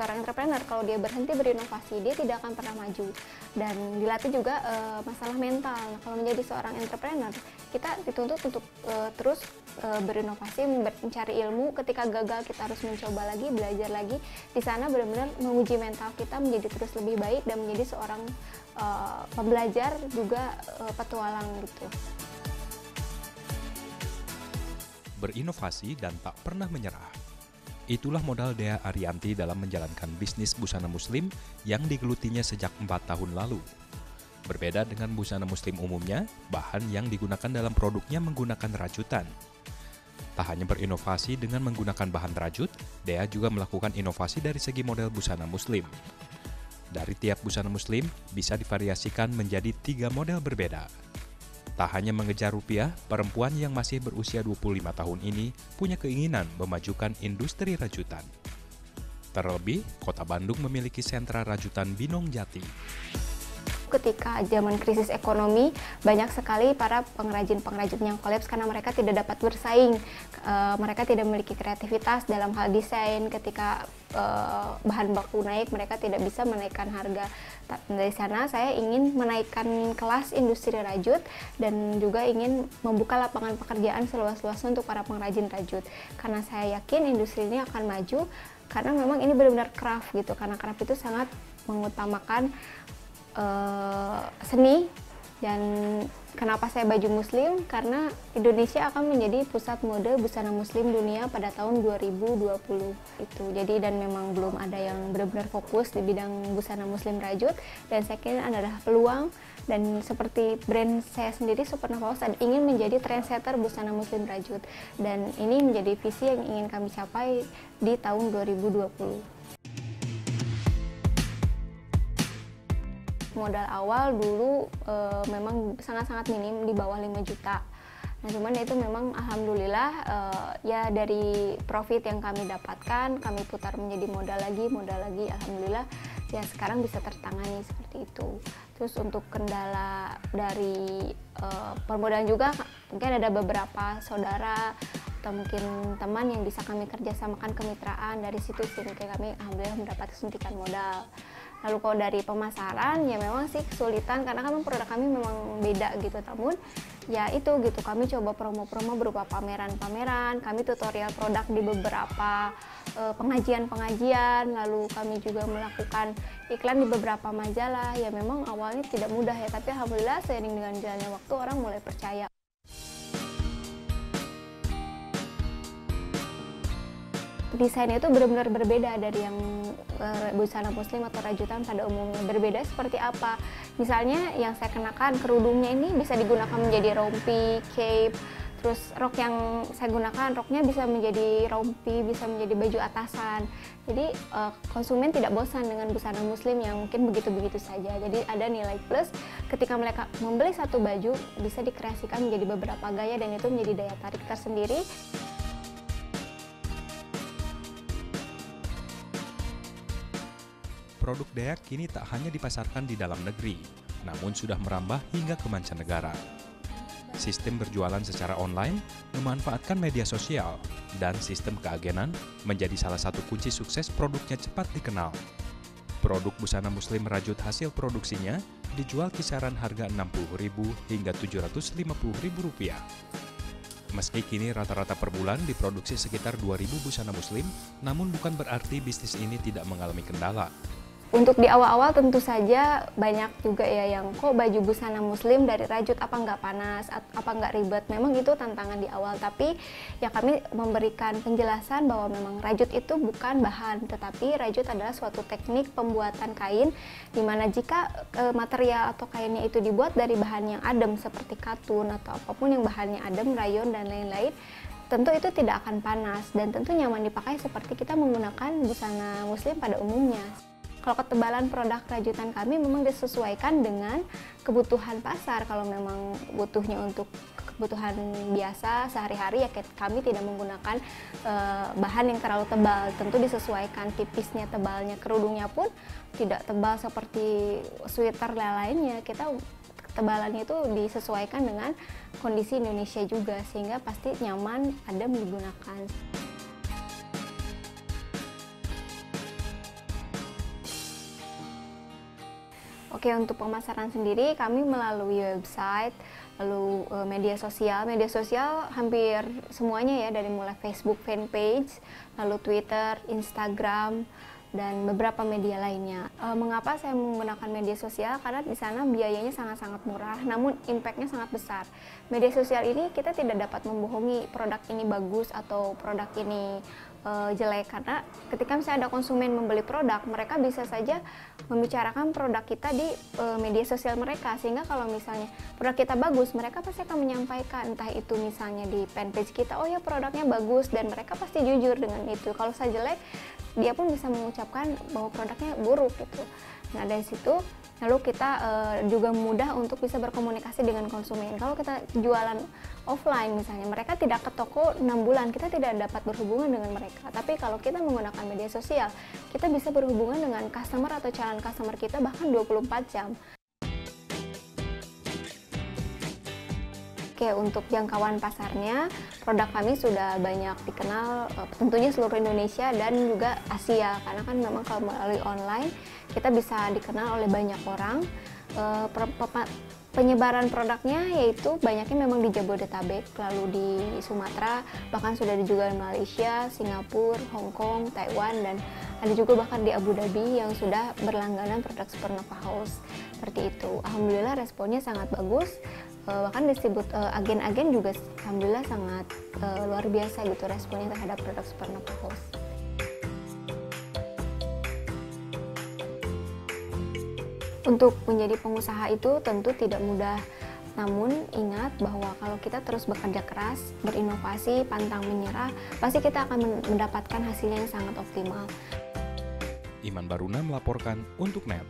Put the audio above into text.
seorang entrepreneur kalau dia berhenti berinovasi, dia tidak akan pernah maju. Dan dilatih juga masalah mental. Nah, kalau menjadi seorang entrepreneur, kita dituntut untuk terus berinovasi, mencari ilmu. Ketika gagal, kita harus mencoba lagi, belajar lagi. Di sana benar-benar menguji mental kita menjadi terus lebih baik dan menjadi seorang pembelajar juga petualang gitu. Berinovasi dan tak pernah menyerah. Itulah modal Dea Arianti dalam menjalankan bisnis busana muslim yang digelutinya sejak 4 tahun lalu. Berbeda dengan busana muslim umumnya, bahan yang digunakan dalam produknya menggunakan rajutan. Tak hanya berinovasi dengan menggunakan bahan rajut, Dea juga melakukan inovasi dari segi model busana muslim. Dari tiap busana muslim bisa divariasikan menjadi 3 model berbeda. Tak hanya mengejar rupiah, perempuan yang masih berusia 25 tahun ini punya keinginan memajukan industri rajutan. Terlebih, Kota Bandung memiliki sentra rajutan Binong Jati. Ketika zaman krisis ekonomi, banyak sekali para pengrajin-pengrajin yang kolaps karena mereka tidak dapat bersaing. Mereka tidak memiliki kreativitas dalam hal desain. Ketika bahan baku naik, mereka tidak bisa menaikkan harga. Dari sana saya ingin menaikkan kelas industri rajut dan juga ingin membuka lapangan pekerjaan seluas-luasnya untuk para pengrajin rajut. Karena saya yakin industri ini akan maju, karena memang ini benar-benar craft gitu. Karena craft itu sangat mengutamakan seni. Dan kenapa saya baju muslim? Karena Indonesia akan menjadi pusat mode busana muslim dunia pada tahun 2020 itu. Jadi dan memang belum ada yang benar-benar fokus di bidang busana muslim rajut, dan saya kira adalah peluang. Dan seperti brand saya sendiri, Supernova House, ingin menjadi trendsetter busana muslim rajut, dan ini menjadi visi yang ingin kami capai di tahun 2020. Modal awal dulu memang sangat-sangat minim, di bawah 5 juta. Nah, cuman itu memang alhamdulillah ya dari profit yang kami dapatkan, kami putar menjadi modal lagi, alhamdulillah ya sekarang bisa tertangani seperti itu. Terus untuk kendala dari permodalan juga, mungkin ada beberapa saudara atau mungkin teman yang bisa kami kerjasamakan kemitraan, dari situ sehingga kami alhamdulillah mendapat suntikan modal. Lalu kalau dari pemasaran, ya memang sih kesulitan karena kan produk kami memang beda gitu. Namun ya itu gitu, kami coba promo-promo berupa pameran-pameran, kami tutorial produk di beberapa pengajian-pengajian, lalu kami juga melakukan iklan di beberapa majalah. Ya memang awalnya tidak mudah ya, tapi alhamdulillah seiring dengan jalannya waktu orang mulai percaya. Desainnya itu benar-benar berbeda dari yang busana muslim atau rajutan pada umumnya. Berbeda seperti apa? Misalnya yang saya kenakan, kerudungnya ini bisa digunakan menjadi rompi, cape. Terus rok yang saya gunakan, roknya bisa menjadi rompi, bisa menjadi baju atasan. Jadi konsumen tidak bosan dengan busana muslim yang mungkin begitu-begitu saja. Jadi ada nilai plus ketika mereka membeli satu baju, bisa dikreasikan menjadi beberapa gaya, dan itu menjadi daya tarik tersendiri. Produk Dea kini tak hanya dipasarkan di dalam negeri, namun sudah merambah hingga ke mancanegara. Sistem berjualan secara online, memanfaatkan media sosial, dan sistem keagenan menjadi salah satu kunci sukses produknya cepat dikenal. Produk busana muslim rajut hasil produksinya dijual kisaran harga Rp60.000 hingga Rp750.000. Meski kini rata-rata per bulan diproduksi sekitar 2.000 busana muslim, namun bukan berarti bisnis ini tidak mengalami kendala. Untuk di awal-awal tentu saja banyak juga ya yang kok baju busana muslim dari rajut apa nggak panas, apa nggak ribet. Memang itu tantangan di awal, tapi ya kami memberikan penjelasan bahwa memang rajut itu bukan bahan, tetapi rajut adalah suatu teknik pembuatan kain, dimana jika material atau kainnya itu dibuat dari bahan yang adem seperti katun atau apapun yang bahannya adem, rayon dan lain-lain, tentu itu tidak akan panas dan tentu nyaman dipakai seperti kita menggunakan busana muslim pada umumnya. Kalau ketebalan produk rajutan kami memang disesuaikan dengan kebutuhan pasar. Kalau memang butuhnya untuk kebutuhan biasa sehari-hari, ya kami tidak menggunakan bahan yang terlalu tebal. Tentu disesuaikan tipisnya, tebalnya. Kerudungnya pun tidak tebal seperti sweater lainnya. Kita ketebalannya itu disesuaikan dengan kondisi Indonesia juga, sehingga pasti nyaman, adem digunakan. Oke, untuk pemasaran sendiri kami melalui website, lalu media sosial. Media sosial hampir semuanya ya, dari mulai Facebook fanpage, lalu Twitter, Instagram, dan beberapa media lainnya. Mengapa saya menggunakan media sosial? Karena di sana biayanya sangat-sangat murah, namun impact-nya sangat besar. Media sosial ini kita tidak dapat membohongi produk ini bagus atau produk ini jelek, karena ketika misalnya ada konsumen membeli produk, mereka bisa saja membicarakan produk kita di media sosial mereka, sehingga kalau misalnya produk kita bagus, mereka pasti akan menyampaikan, entah itu misalnya di fanpage kita, oh ya produknya bagus, dan mereka pasti jujur dengan itu. Kalau saya jelek, dia pun bisa mengucapkan bahwa produknya buruk gitu. Nah, dari situ lalu kita juga mudah untuk bisa berkomunikasi dengan konsumen. Kalau kita jualan offline misalnya, mereka tidak ke toko 6 bulan, kita tidak dapat berhubungan dengan mereka. Tapi kalau kita menggunakan media sosial, kita bisa berhubungan dengan customer atau calon customer kita bahkan 24 jam. Oke, untuk jangkauan pasarnya, produk kami sudah banyak dikenal tentunya seluruh Indonesia dan juga Asia, karena kan memang kalau melalui online kita bisa dikenal oleh banyak orang. Penyebaran produknya yaitu banyaknya memang di Jabodetabek, lalu di Sumatera, bahkan sudah dijual di Malaysia, Singapura, Hong Kong, Taiwan, dan ada juga bahkan di Abu Dhabi yang sudah berlangganan produk Supernova House. Seperti itu. Alhamdulillah responnya sangat bagus. Bahkan agen-agen juga alhamdulillah sangat luar biasa gitu responnya terhadap produk Supernova House. Untuk menjadi pengusaha itu tentu tidak mudah, namun ingat bahwa kalau kita terus bekerja keras, berinovasi, pantang menyerah, pasti kita akan mendapatkan hasilnya yang sangat optimal. Iman Baruna melaporkan untuk NET.